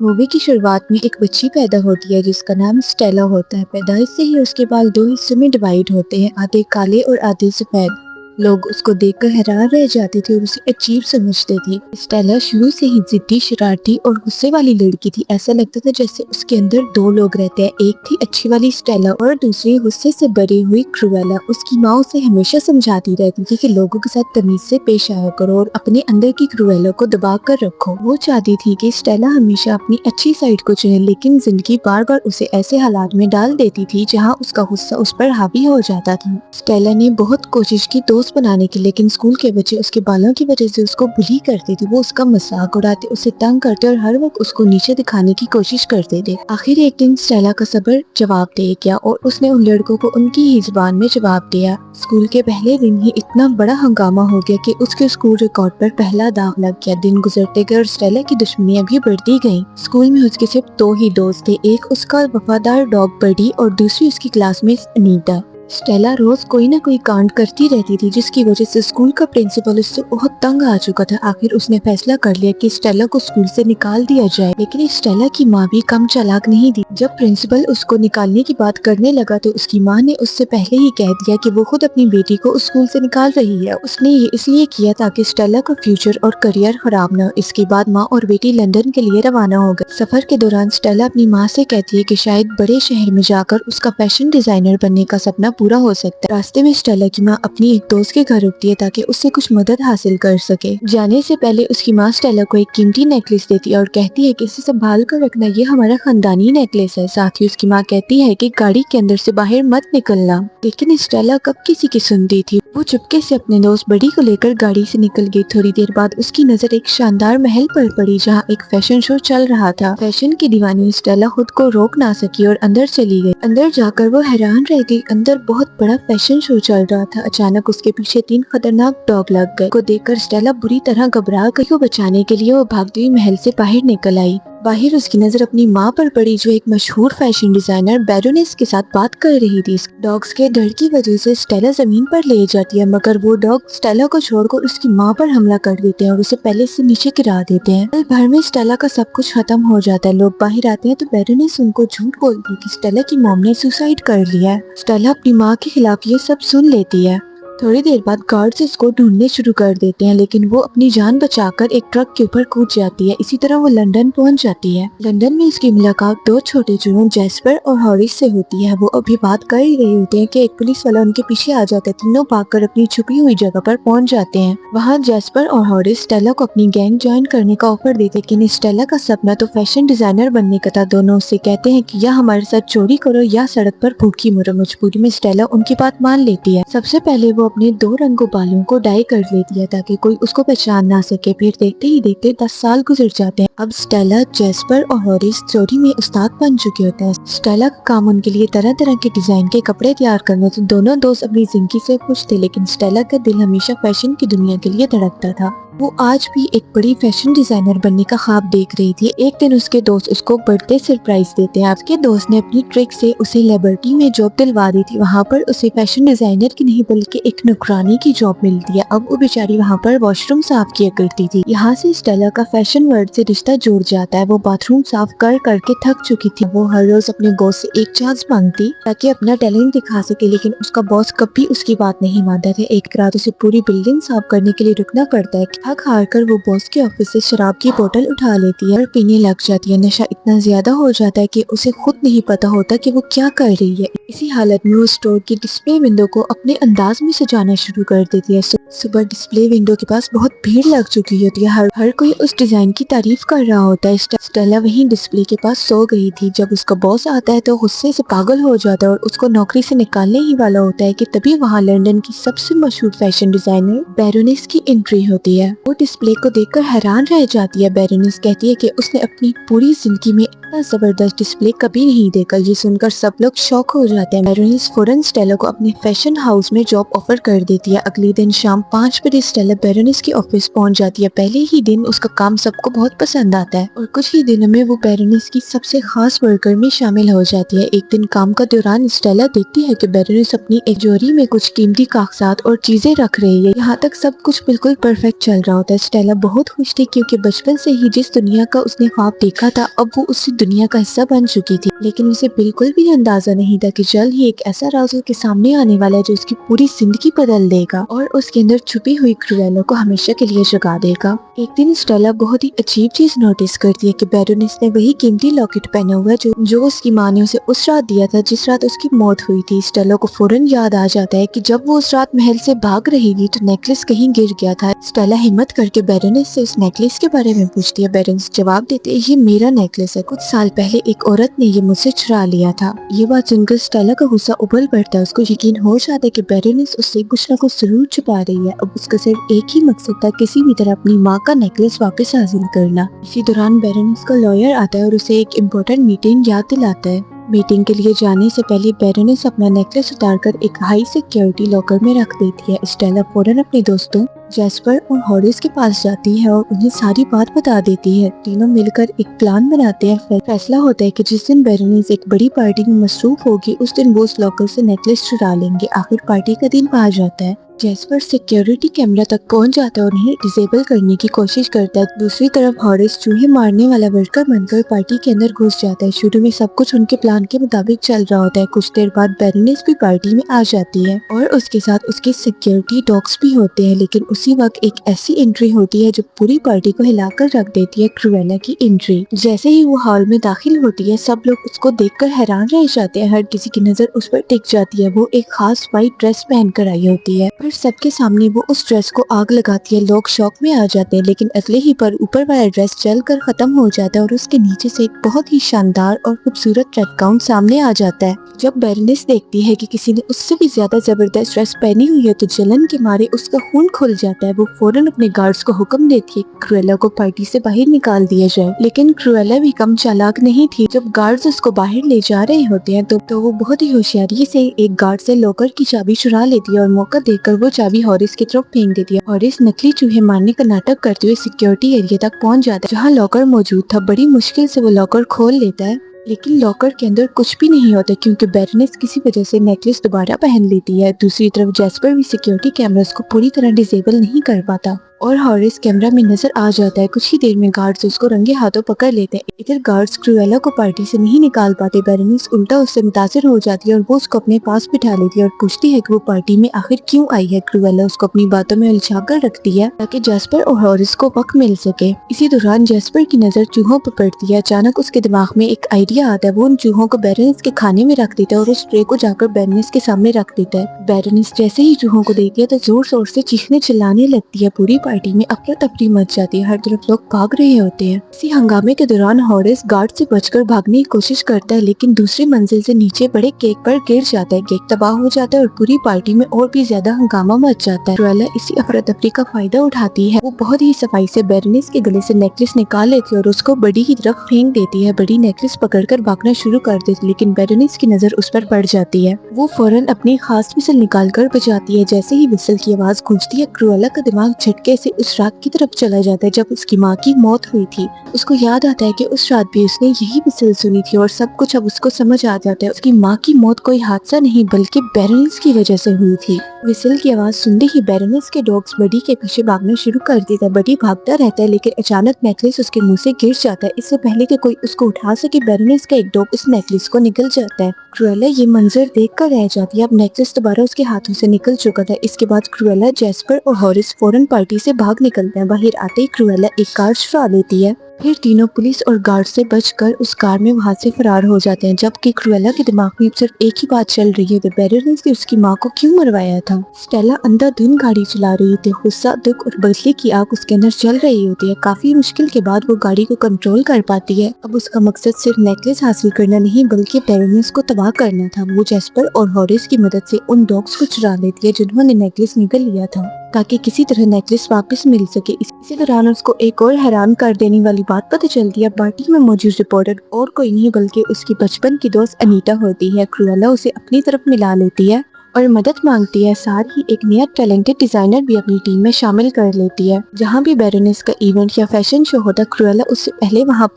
Movie की शुरुआत में एक बच्ची पैदा होती है जिसका नाम स्टेला होता है। पैदाइश से ही उसके बाल दो हिस्सों में डिवाइड होते हैं, आधे काले और आधे सफेद। लोग उसको देखकर हैरान रह जाते थे और उसे अजीब समझते थे। स्टेला शुरू से ही जिद्दी, शरारती और गुस्से वाली लड़की थी। ऐसा लगता था जैसे उसके अंदर दो लोग रहते हैं, एक थी अच्छी वाली स्टेला और दूसरी गुस्से से भरी हुई क्रूएला। उसकी माँ उसे हमेशा समझाती रहती थी कि लोगों के साथ तमीज से पेश आया करो और अपने अंदर की क्रूएला को दबा कर रखो। वो चाहती थी कि स्टेला हमेशा अपनी अच्छी साइड को चुने, लेकिन जिंदगी बार बार उसे ऐसे हालात में डाल देती थी जहाँ उसका गुस्सा उस पर हावी हो जाता था। स्टेला ने बहुत कोशिश की दोस्त बनाने की, लेकिन स्कूल के बच्चे उसके बालों की वजह से उसको बुली करते थे। वो उसका मजाक उड़ाते, उसे तंग करते और हर वक्त उसको नीचे दिखाने की कोशिश करते थे। आखिर एक दिन स्टेला का सब्र जवाब दे गया और उसने उन लड़कों को उनकी ही जुबान में जवाब दिया। स्कूल के पहले दिन ही इतना बड़ा हंगामा हो गया कि उसके स्कूल रिकॉर्ड पर पहला दाग लग गया। दिन गुजरते गए और स्टेला की दुश्मनियां भी बढ़ती गईं। स्कूल में उसके सिर्फ दो ही दोस्त थे, एक उसका वफादार डॉग बडी और दूसरी उसकी क्लासमेट अनीता। स्टेला रोज कोई ना कोई कांड करती रहती थी जिसकी वजह से स्कूल का प्रिंसिपल उससे बहुत तंग आ चुका था। आखिर उसने फैसला कर लिया कि स्टेला को स्कूल से निकाल दिया जाए, लेकिन स्टेला की माँ भी कम चालाक नहीं थी। जब प्रिंसिपल उसको निकालने की बात करने लगा तो उसकी माँ ने उससे पहले ही कह दिया कि वो खुद अपनी बेटी को उस स्कूल से निकाल रही है। उसने ये इसलिए किया ताकि स्टेला का फ्यूचर और करियर खराब न हो। इसके बाद माँ और बेटी लंदन के लिए रवाना हो गए। सफर के दौरान स्टेला अपनी माँ से कहती है कि शायद बड़े शहर में जाकर उसका फैशन डिजाइनर बनने का सपना पूरा हो सकता है। रास्ते में स्टेला की माँ अपनी एक दोस्त के घर रुकती है ताकि उससे कुछ मदद हासिल कर सके। जाने से पहले उसकी माँ स्टेला को एक कीमती नेकलेस देती है और कहती है कि इसे संभाल कर रखना, ये हमारा खानदानी नेकलेस है। साथ ही उसकी माँ कहती है कि गाड़ी के अंदर से बाहर मत निकलना, लेकिन स्टेला कब किसी की सुनती थी। वो चुपके से अपने दोस्त बड़ी को लेकर गाड़ी से निकल गई। थोड़ी देर बाद उसकी नजर एक शानदार महल पर पड़ी जहाँ एक फैशन शो चल रहा था। फैशन की दीवानी स्टेला खुद को रोक ना सकी और अंदर चली गई। अंदर जाकर वो हैरान रह गई। अंदर बहुत बड़ा फैशन शो चल रहा था। अचानक उसके पीछे 3 खतरनाक डॉग लग गए। को देखकर स्टेला बुरी तरह घबरा गई। को बचाने के लिए वो भागती हुई महल से बाहर निकल आई। बाहर उसकी नजर अपनी माँ पर पड़ी जो एक मशहूर फैशन डिजाइनर बैरोनेस के साथ बात कर रही थी। डॉग्स के डर की वजह से स्टेला जमीन पर ले जाती है, मगर वो डॉग स्टेला को छोड़कर उसकी माँ पर हमला कर देते हैं और उसे पहले से नीचे गिरा देते हैं। पल भर में स्टेला का सब कुछ खत्म हो जाता है। लोग बाहर आते हैं तो बैरोनेस उनको झूठ बोलती है कि स्टेला की मॉम ने सुसाइड कर लिया है। स्टेला अपनी माँ के खिलाफ ये सब सुन लेती है। थोड़ी देर बाद गार्ड्स इसको ढूंढने शुरू कर देते हैं, लेकिन वो अपनी जान बचाकर एक ट्रक के ऊपर कूद जाती है। इसी तरह वो लंदन पहुंच जाती है। लंदन में इसकी मुलाकात 2 छोटे चूहों जैस्पर और हॉरिस से होती है। वो अभी बात कर ही रहे होते हैं कि एक पुलिस वाला उनके पीछे आ जाता है। तीनों भागकर अपनी छुपी हुई जगह पर पहुंच जाते हैं। वहाँ जैस्पर और हॉरिस स्टेला को अपनी गैंग ज्वाइन करने का ऑफर देते, लेकिन स्टेला का सपना तो फैशन डिजाइनर बनने का था। दोनों उससे कहते हैं कि या हमारे साथ चोरी करो या सड़क पर भूखी मरो। मजबूरी में स्टेला उनकी बात मान लेती है। सबसे पहले वो अपने 2 रंगों बालों को डाई कर लेती है ताकि कोई उसको पहचान ना सके। फिर देखते ही देखते 10 साल गुजर जाते हैं। अब स्टेला, जैस्पर और हॉरिस चोरी में उस्ताद बन चुके होते हैं। स्टेला का काम उनके लिए तरह तरह के डिजाइन के कपड़े तैयार करना था। दोनों दोस्त अपनी जिंदगी से खुश थे, लेकिन स्टेला का दिल हमेशा फैशन की दुनिया के लिए धड़कता था। वो आज भी एक बड़ी फैशन डिजाइनर बनने का ख्वाब देख रही थी। एक दिन उसके दोस्त उसको बर्थडे सरप्राइज देते हैं। उसके दोस्त ने अपनी ट्रिक से उसे लिबर्टी में जॉब दिलवा दी थी। वहाँ पर उसे फैशन डिजाइनर की नहीं बल्कि एक नौकरानी की जॉब मिलती है। अब वो बेचारी वहाँ पर वॉशरूम साफ किया करती थी। यहाँ से स्टेला का फैशन वर्ल्ड से रिश्ता जुड़ जाता है। वो बाथरूम साफ कर करके थक चुकी थी। वो हर रोज अपने बॉस से एक चांस मांगती ताकि अपना टैलेंट दिखा सके, लेकिन उसका बॉस कभी उसकी बात नहीं मानता था। एक रात उसे पूरी बिल्डिंग साफ करने के लिए रुकना पड़ता है। थक हार कर वो बॉस के ऑफिस से शराब की बोतल उठा लेती है और पीने लग जाती है। नशा इतना ज्यादा हो जाता है कि उसे खुद नहीं पता होता कि वो क्या कर रही है। इसी हालत में वो स्टोर की डिस्प्ले विंडो को अपने अंदाज में सजाना शुरू कर देती है। सुबह डिस्प्ले विंडो के पास बहुत भीड़ लग चुकी होती है। हर कोई उस डिजाइन की तारीफ कर रहा होता है। स्टेला वहीं डिस्प्ले के पास सो गई थी। जब उसका बॉस आता है तो गुस्से से पागल हो जाता है और उसको नौकरी से निकालने ही वाला होता है कि तभी वहाँ लंदन की सबसे मशहूर फैशन डिजाइनर बैरोनेस की एंट्री होती है। वो डिस्प्ले को देखकर हैरान रह जाती है। बैरोनेस कहती है कि उसने अपनी पूरी जिंदगी में इतना जबरदस्त डिस्प्ले कभी नहीं देखा। ये सुनकर सब लोग शॉक हो जाते हैं। बेरेनिस फौरन स्टेला को अपने फैशन हाउस में जॉब ऑफर कर देती है। अगले दिन शाम 5 बजे स्टेला बेरेनिस के ऑफिस पहुंच जाती है। पहले ही दिन उसका काम सबको बहुत पसंद आता है और कुछ ही दिनों में वो बेरेनिस की सबसे खास वर्कर में शामिल हो जाती है। एक दिन काम का दौरान स्टेला देखती है कि बेरेनिस अपनी एक जोरी में कुछ कीमती कागजात और चीजें रख रही है। यहाँ तक सब कुछ बिल्कुल परफेक्ट चल रहा होता है। स्टेला बहुत खुश थी क्योंकि बचपन से ही जिस दुनिया का उसने ख्वाब देखा था अब वो उसी दुनिया का हिस्सा बन चुकी थी। लेकिन उसे बिल्कुल भी अंदाजा नहीं था कि जल्द ही एक ऐसा राज उसके सामने आने वाला है जो उसकी पूरी जिंदगी बदल देगा और उसके अंदर छुपी हुई क्रुएला को हमेशा के लिए जगा देगा। एक दिन स्टेला बहुत ही अजीब चीज नोटिस करती है कि बेरेनिस ने वही कीमती लॉकेट पहना हुआ है जो उसकी माँ ने उसे उस रात दिया था जिस रात उसकी मौत हुई थी। स्टेला को फौरन याद आ जाता है कि जब वो उस रात महल से भाग रही थी तो नेकलेस कहीं गिर गया था। स्टेला हिम्मत करके बेरेनिस से उस नेकलेस के बारे में पूछती है। बेरेनिस जवाब देते हैं, ये मेरा नेकलेस है, कुछ साल पहले एक औरत ने ये मुझसे चुरा लिया था। ये बात सुनकर स्टेला का गुस्सा उबल पड़ता है। उसको यकीन हो जाता है कि बेरेनिस उससे कुछ न कुछ जरूर छुपा रही है। अब उसका सिर्फ एक ही मकसद था, किसी भी तरह अपनी माँ का नेकलेस वापस हासिल करना। इसी दौरान बेरेनिस का लॉयर आता है और उसे एक इम्पोर्टेंट मीटिंग याद दिलाता है। मीटिंग के लिए जाने से पहले बेरेनिस अपना नेकलेस उतारकर एक हाई सिक्योरिटी लॉकर में रख देती है। स्टेला फौरन अपने दोस्तों जैस्पर और हॉरिस के पास जाती है और उन्हें सारी बात बता देती है। तीनों मिलकर एक प्लान बनाते हैं। फैसला होता है कि जिस दिन बेरेनिस एक बड़ी पार्टी में मसरूफ होगी उस दिन वो उस लॉकर से नेकलेस चुरा लेंगे। आखिर पार्टी का दिन आ जाता है। जैस्पर सिक्योरिटी कैमरा तक पहुंच जाता है और उन्हें डिसेबल करने की कोशिश करता है। दूसरी तरफ हॉरिस चूहे मारने वाला वर्कर बनकर पार्टी के अंदर घुस जाता है। शुरू में सब कुछ उनके प्लान के मुताबिक चल रहा होता है। कुछ देर बाद बेरेनिस भी पार्टी में आ जाती है और उसके साथ उसके सिक्योरिटी डॉग्स भी होते हैं। लेकिन उसी वक्त एक ऐसी एंट्री होती है जो पूरी पार्टी को हिलाकर रख देती है, क्रुएला की एंट्री। जैसे ही वो हॉल में दाखिल होती है सब लोग उसको देखकर हैरान रह जाते हैं। हर किसी की नजर उस पर टिक जाती है। वो एक खास व्हाइट ड्रेस पहनकर आई होती है। फिर सबके सामने वो उस ड्रेस को आग लगाती है। लोग शॉक में आ जाते हैं लेकिन अगले ही पर ऊपर वाला ड्रेस जलकर खत्म हो जाता है और उसके नीचे से एक बहुत ही शानदार और खूबसूरत रेड गाउन सामने आ जाता है। जब बेरेनिस देखती है कि किसी ने उससे भी ज्यादा जबरदस्त ड्रेस पहनी हुई है तो जलन के मारे उसका खून खुल जाता है। वो फौरन अपने गार्ड्स को हुक्म देती है क्रुएला को पार्टी से बाहर निकाल दिया जाए। लेकिन क्रुएला भी कम चालाक नहीं थी। जब गार्ड्स उसको बाहर ले जा रहे होते हैं तो वो बहुत ही होशियारी से एक गार्ड से लॉकर की चाबी चुरा लेती है और मौका देकर वो चाबी हॉरिस की तरफ फेंक देती है। हॉरिस नकली चूहे मारने का नाटक करते हुए सिक्योरिटी एरिया तक पहुंच जाता है जहां लॉकर मौजूद था। बड़ी मुश्किल से वो लॉकर खोल लेता है लेकिन लॉकर के अंदर कुछ भी नहीं होता क्योंकि बेरेनिस किसी वजह से नेकलेस दोबारा पहन लेती है। दूसरी तरफ जैस्पर भी सिक्योरिटी कैमरास को पूरी तरह डिसेबल नहीं कर पाता और हॉरिस कैमरा में नजर आ जाता है। कुछ ही देर में गार्ड्स उसको रंगे हाथों पकड़ लेते हैं। इधर गार्ड्स क्रुएला को पार्टी से नहीं निकाल पाते। बेरेनिस उल्टा उससे मुतासिर हो जाती है और वो उसको अपने पास बिठा लेती है और पूछती है कि वो पार्टी में आखिर क्यों आई है। क्रुएला उसको अपनी बातों में उलझा कर रखती है ताकि जैस्पर और हॉरिस को वक्त मिल सके। इसी दौरान जैस्पर की नजर चूहों पर पड़ती है। अचानक उसके दिमाग में एक आइडिया आता है। वो उन चूहों को बेरेनिस के खाने में रख देता है और उस ट्रे को जाकर बेरेनिस के सामने रख देता है। बेरेनिस जैसे ही चूहों को देखती है तो जोर शोर से चीखने चिल्लाने लगती है। पूरी पार्टी में अफरा तफरी मच जाती है। हर तरफ लोग भाग रहे होते हैं। इसी हंगामे के दौरान हॉरिस गार्ड से बचकर भागने की कोशिश करता है लेकिन दूसरी मंजिल से नीचे बड़े केक पर गिर जाता है। केक तबाह हो जाता है और पूरी पार्टी में और भी ज्यादा हंगामा मच जाता है। क्रुएला इसी अफरा तफरी का फायदा उठाती है। वो बहुत ही सफाई से बेरेनिस के गले से नेकलेस निकाल लेती है और उसको बड़ी की तरफ फेंक देती है। बड़ी नेकलेस पकड़कर भागना शुरू कर देती लेकिन बेरेनिस की नजर उस पर पड़ जाती है। वो फौरन अपनी खास विसल निकाल कर बजाती है। जैसे ही विसल की आवाज गूंजती है क्रुएला का दिमाग झटके से उस रात की तरफ चला जाता है जब उसकी माँ की मौत हुई थी। उसको याद आता है कि उस रात भी उसने यही विसल सुनी थी और सब कुछ अब उसको समझ आ जाता है। उसकी माँ की मौत कोई हादसा नहीं बल्कि बेरेनिस की वजह से हुई थी। विसल की आवाज सुनते ही बेरेनिस के डॉग्स बडी के पीछे भागना शुरू कर देता है। बडी भागता रहता है लेकिन अचानक नेकलेस उसके मुंह से गिर जाता है। इससे पहले कि कोई उसको उठा सके बेरेनिस का एक डॉग उस नेकलेस को निकल जाता है। क्रुएला ये मंजर देख कर रह जाती है। अब नेकलेस दोबारा उसके हाथों से निकल चुका था। इसके बाद क्रुएला, जैस्पर और हॉरिस फौरन पार्टी से भाग निकलते हैं। बाहर आते ही क्रुएला एक कार चुरा लेती है। फिर तीनों पुलिस और गार्ड से बचकर उस कार में वहां से फरार हो जाते हैं। जबकि क्रुएला के दिमाग में सिर्फ एक ही बात चल रही है कि बेरेनिस ने उसकी माँ को क्यों मरवाया था। स्टेला अंधाधुंध गाड़ी चला रही थी। गुस्सा, दुख और बदले की आग उसके अंदर चल रही होती है। काफी मुश्किल के बाद वो गाड़ी को कंट्रोल कर पाती है। अब उसका मकसद सिर्फ नेकलेस हासिल करना नहीं बल्कि बेरेनिस को तबाह करना था। वो जैस्पर और हॉरिस की मदद से उन डॉग्स को चुरा लेती है जिन्होंने नेकलेस निकल लिया था ताकि किसी तरह नेकलेस वापस मिल सके। इसी दौरान उसको एक और हैरान कर देने वाली बात بات پتہ چلتی ہے پارٹی میں موجود رپورٹر اور کوئی نہیں بلکہ اس کی بچپن کی دوست انیتا ہوتی ہے۔ کرویلا اسے اپنی طرف ملا لیتی ہے اور مدد مانگتی ہے، ساتھ ہی ایک نیا ٹیلنٹڈ ڈیزائنر بھی اپنی ٹیم میں شامل کر لیتی ہے۔ جہاں بھی بیرونیس کا ایونٹ یا فیشن شو ہوتا، کرویلا اس سے پہلے وہاں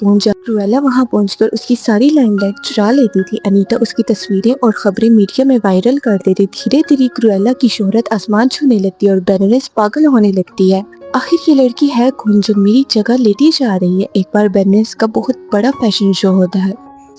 پہنچ کر اس کی ساری لائم لائٹ چرا لیتی تھی۔ انیتا اس کی تصویریں اور خبریں میڈیا میں وائرل کر دیتی۔ دھیرے دھیرے کرویلا کی شہرت آسمان چھونے لگتی ہے اور بیرونیس پاگل ہونے لگتی ہے۔ آخر یہ لڑکی ہے کون جو میری جگہ لیتی جا رہی ہے؟ ایک بار بیرونیس کا بہت بڑا فیشن شو ہوتا ہے،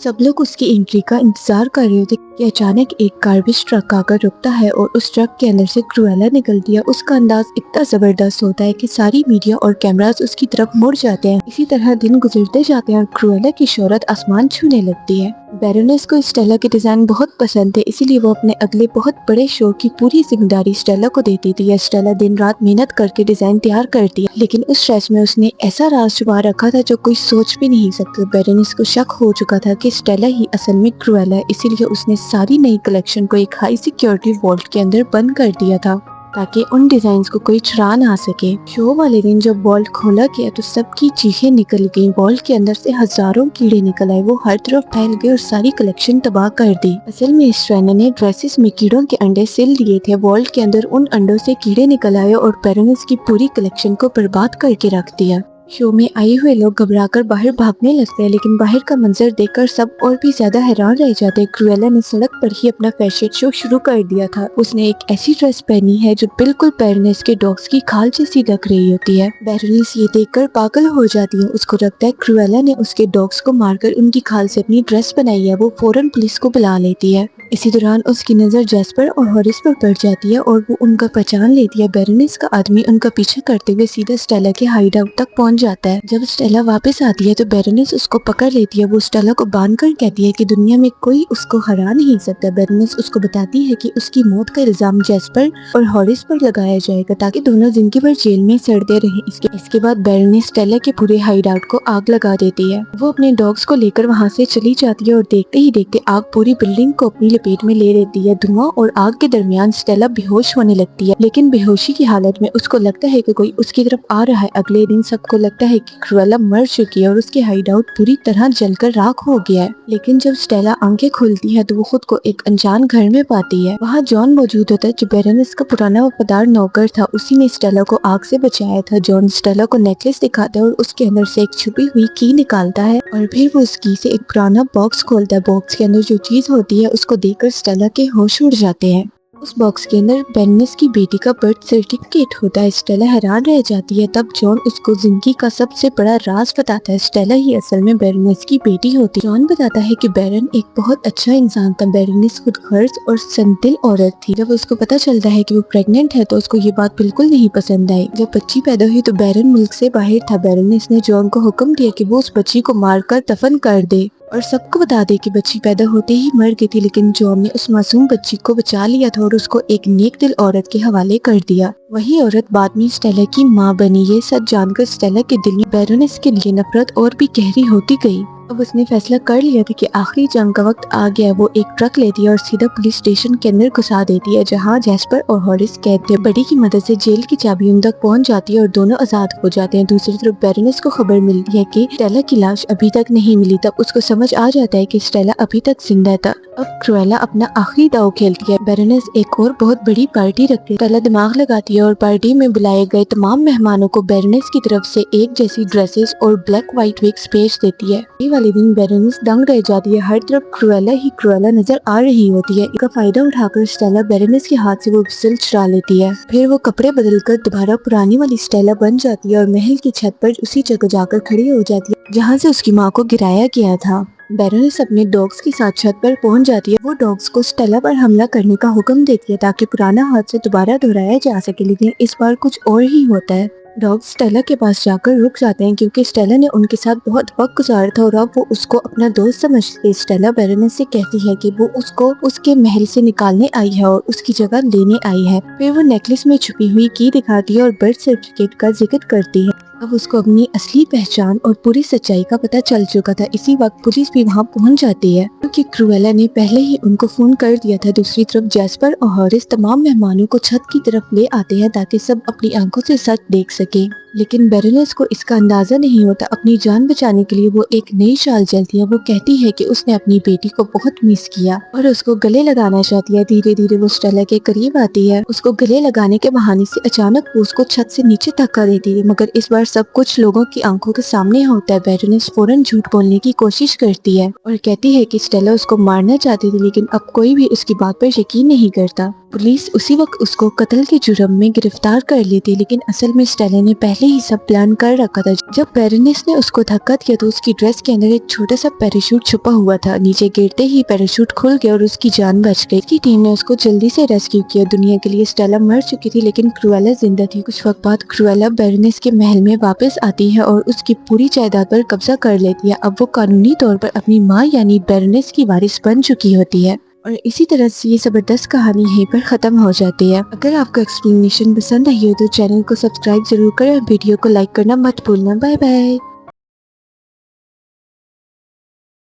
سب لوگ اس کی انٹری کا انتظار کر رہے ہوتے کہ اچانک ایک گاربیج ٹرک آ کر رکتا ہے اور اس ٹرک کے اندر سے کرویلا نکلتی ہے۔ اس کا انداز اتنا زبردست ہوتا ہے کہ ساری میڈیا اور کیمراز اس کی طرف مڑ جاتے ہیں۔ اسی طرح دن گزرتے جاتے ہیں اور کرویلا کی شہرت آسمان چھونے لگتی ہے۔ بیرونیس کو اسٹیلا کے ڈیزائن بہت پسند تھے، اسی لیے وہ اپنے اگلے بہت بڑے شو کی پوری ذمہ داری اسٹیلا کو دیتی تھی۔ اسٹیلا دن رات محنت کر کے ڈیزائن تیار کرتی ہے، لیکن اس ڈریس میں اس نے ایسا راز چھپا رکھا تھا جو کوئی سوچ بھی نہیں سکتا۔ بیرونیس کو شک ہو چکا تھا کہ اسٹیلا ہی اصل میں کرویلا ہے، اسی لیے اس نے ساری نئی کلیکشن کو ایک ہائی سیکیورٹی والٹ کے اندر بند کر دیا تھا تاکہ ان ڈیزائنز کو کوئی چرا نہ سکے۔ شو والے دن جب والٹ کھولا گیا تو سب کی چیخیں نکل گئیں۔ والٹ کے اندر سے ہزاروں کیڑے نکل آئے، وہ ہر طرف پھیل گئے اور ساری کلیکشن تباہ کر دی۔ اصل میں اس ٹرینر نے ڈریسز میں کیڑوں کے انڈے سل دیے تھے۔ والٹ کے اندر ان انڈوں سے کیڑے نکل آئے اور بیرونیس کی پوری کلیکشن کو برباد کر کے رکھ دیا۔ شو میں آئے ہوئے لوگ گھبرا کر باہر بھاگنے لگتے ہیں، لیکن باہر کا منظر دیکھ کر سب اور بھی زیادہ حیران رہ جاتے ہیں۔ کرویلا نے سڑک پر ہی اپنا فیشن شو شروع کر دیا تھا۔ اس نے ایک ایسی ڈریس پہنی ہے جو بالکل بیرونیس کے ڈاگز کی کھال جیسی لگ رہی ہوتی ہے۔ بیرونیس یہ دیکھ کر پاگل ہو جاتی ہے، اس کو لگتا ہے کرویلا نے اس کے ڈاگز کو مار کر ان کی کھال سے اپنی ڈریس بنائی ہے۔ وہ فوراً پولیس کو بلا لیتی ہے۔ اسی دوران اس کی نظر جیسپر اور ہارس پر پڑ جاتی ہے اور وہ ان کا پہچان لیتی ہے۔ بیرونیس کا آدمی ان کا پیچھے کرتے ہوئے سیدھا اسٹیلا کے ہائیڈ آؤٹ تک پہنچ جاتا ہے۔ جب اسٹیلا واپس آتی ہے تو بیرونیس اس کو پکڑ لیتی ہے۔ وہ اسٹیلا کو باندھ کر کہتی ہے کہ دنیا میں کوئی اس کو ہرا نہیں سکتا۔ بیرونیس اس کو بتاتی ہے کہ اس کی موت کا الزام جیسپر اور ہارس پر لگایا جائے گا تاکہ دونوں زندگی بھر جیل میں سڑتے رہیں۔ اس کے بعد بیرونیس اسٹیلا کے پورے ہائیڈ آؤٹ کو آگ لگا دیتی ہے۔ وہ اپنے ڈاگز کو لے کر وہاں سے چلی جاتی ہے اور دیکھتے ہی دیکھتے آگ پوری بلڈنگ کو اپنی لپیٹ میں لے لیتی ہے۔ دھواں اور آگ کے درمیان اسٹیلا بے ہوش ہونے لگتی ہے، لیکن بے ہوشی کی حالت میں اس کو لگتا ہے کہ کوئی اس کی طرف آ رہا ہے۔ اگلے دن سب کو لگتا ہے کہ کرویلا مر چکی ہے اور اس کے ہائیڈ آؤٹ پوری طرح جل کر راکھ ہو گیا ہے، لیکن جب اسٹیلا آنکھیں کھولتی ہے تو وہ خود کو ایک انجان گھر میں پاتی ہے۔ وہاں جان موجود ہوتا ہے جو بیرونیس کا پرانا وفادار نوکر تھا، اسی نے اسٹیلا کو آگ سے بچایا تھا۔ جان اسٹیلا کو نیکلس دکھاتا ہے اور اس کے اندر سے ایک چھپی ہوئی کی نکالتا ہے اور پھر وہ اس کی سے ایک پرانا باکس کھولتا ہے۔ باکس کے اندر جو چیز ہوتی ہے اس کو دیکھ کر اسٹیلا کے ہوش اڑ جاتے ہیں۔ اس باکس کے اندر بیرونیس کی بیٹی کا برتھ سرٹیفکیٹ ہوتا ہے۔ اسٹیلا حیران رہ جاتی ہے، تب جان اس کو زندگی کا سب سے بڑا راز بتاتا ہے۔ اسٹیلا ہی اصل میں بیرونیس کی بیٹی ہوتی ہے۔ جان بتاتا ہے کہ بیرن ایک بہت اچھا انسان تھا۔ بیرونیس خود غرض اور سنتل عورت تھی۔ جب اس کو پتا چلتا ہے کہ وہ پریگننٹ ہے تو اس کو یہ بات بالکل نہیں پسند آئی۔ جب بچی پیدا ہوئی تو بیرن ملک سے باہر تھا۔ بیرونیس نے جان کو حکم دیا کہ وہ اس بچی کو مار کر دفن کر دے اور سب کو بتا دے کہ بچی پیدا ہوتے ہی مر گئی تھی، لیکن جان نے اس معصوم بچی کو بچا لیا تھا اور اس کو ایک نیک دل عورت کے حوالے کر دیا۔ وہی عورت بعد میں اسٹیلا کی ماں بنی۔ یہ سچ جان کر اسٹیلا کے دل میں بیرونیس کے لیے نفرت اور بھی گہری ہوتی گئی۔ اب اس نے فیصلہ کر لیا تھا کہ آخری جنگ کا وقت آ گیا۔ وہ ایک ٹرک لیتی ہے اور سیدھا پولیس اسٹیشن کے اندر گھسا دیتی ہے جہاں جیسپر اور ہارس قید تھے۔ بڑی کی مدد سے جیل کی چابی ان تک پہنچ جاتی ہے اور دونوں آزاد ہو جاتے ہیں۔ دوسری طرف بیرونیس کو خبر ملتی ہے کہ اسٹیلا کی لاش ابھی تک نہیں ملی۔ تب اس کو سمجھ آ جاتا ہے کہ اسٹیلا ابھی تک زندہ تھا۔ اب کرویلا اپنا آخری داؤ کھیلتی ہے۔ بیرونیس ایک اور بہت بڑی پارٹی رکھتی ہے۔ اسٹیلا دماغ لگاتی ہے اور پارٹی میں بلائے گئے تمام مہمانوں کو بیرونیس کی طرف سے ایک جیسی ڈریسز اور بلیک وائٹ وگز بھیج دیتی ہے۔ یہ والے دن بیرونیس دنگ رہ جاتی ہے، ہر طرف کرویلا ہی کرویلا نظر آ رہی ہوتی ہے۔ اس کا فائدہ اٹھا کر اسٹیلا بیرونیس کے ہاتھ سے وہ پستول چرا لیتی ہے، پھر وہ کپڑے بدل کر دوبارہ پرانی والی اسٹیلا بن جاتی ہے اور محل کی چھت پر اسی جگہ جا کر کھڑی ہو جاتی ہے جہاں سے اس کی ماں کو گرایا گیا تھا۔ بیرونیس اپنے ڈاگز کے ساتھ چھت پر پہنچ جاتی ہے۔ وہ ڈاگز کو اسٹیلا پر حملہ کرنے کا حکم دیتی ہے تاکہ پرانا حادثہ دوبارہ دہرایا جا سکے، لیکن اس بار کچھ اور ہی ہوتا ہے۔ ڈاگز اسٹیلا کے پاس جا کر رک جاتے ہیں کیونکہ اسٹیلا نے ان کے ساتھ بہت وقت گزارا تھا اور اب وہ اس کو اپنا دوست سمجھتے ہیں۔ اسٹیلا بیرونیس سے کہتی ہے کہ وہ اس کو اس کے محل سے نکالنے آئی ہے اور اس کی جگہ لینے آئی ہے۔ پھر وہ نیکلس میں چھپی ہوئی کی دکھاتی ہے اور برتھ سرٹیفکیٹ کا ذکر کرتی ہے۔ اب اس کو اپنی اصلی پہچان اور پوری سچائی کا پتہ چل چکا تھا۔ اسی وقت پولیس بھی وہاں پہنچ جاتی ہے کیونکہ کرویلا نے پہلے ہی ان کو فون کر دیا تھا۔ دوسری طرف جیسپر اور ہارس تمام مہمانوں کو چھت کی طرف لے آتے ہیں تاکہ سب اپنی آنکھوں سے سچ دیکھ سکیں۔ لیکن بیرونس کو اس کا اندازہ نہیں ہوتا۔ اپنی جان بچانے کے لیے وہ ایک نئی چال چلتی ہے۔ وہ کہتی ہے کہ اس نے اپنی بیٹی کو بہت مس کیا اور اس کو گلے لگانا چاہتی ہے۔ دھیرے دھیرے وہ اسٹیلا کے قریب آتی ہے، اس کو گلے لگانے کے بہانے سے اچانک وہ اس کو چھت سے نیچے دھکا دیتی ہے، مگر اس بار سب کچھ لوگوں کی آنکھوں کے سامنے ہوتا ہے۔ بیرونس فوراً جھوٹ بولنے کی کوشش کرتی ہے اور کہتی ہے کہ اسٹیلا اس کو مارنا چاہتی تھی، لیکن اب کوئی بھی اس کی بات پر یقین نہیں کرتا۔ پولیس اسی وقت اس کو قتل کے جرم میں گرفتار کر لیتی، لیکن اصل میں اسٹیلا نے پہلے ہی سب پلان کر رکھا تھا۔ جب بیرونس نے اس کو دھکا دیا تو اس کی ڈریس کے اندر ایک چھوٹا سا پیراشوٹ چھپا ہوا تھا۔ نیچے گرتے ہی پیراشوٹ کھل گیا اور اس کی جان بچ گئی۔ اس کی ٹیم نے اس کو جلدی سے ریسکیو کیا۔ دنیا کے لیے اسٹیلا مر چکی تھی، لیکن کرویلا زندہ تھی۔ کچھ وقت بعد کرویلا بیرونس کے محل میں واپس آتی ہے اور اس کی پوری جائیداد پر قبضہ کر لیتی ہے۔ اب وہ قانونی طور پر اپنی ماں یعنی بیرونس کی وارث بن چکی ہوتی ہے۔ اور اسی طرح سے یہ زبردست کہانی یہیں پر ختم ہو جاتی ہے۔ اگر آپ کو ایکسپلینیشن پسند آئی ہو تو چینل کو سبسکرائب ضرور کریں اور ویڈیو کو لائک کرنا مت بھولنا۔ Bye bye.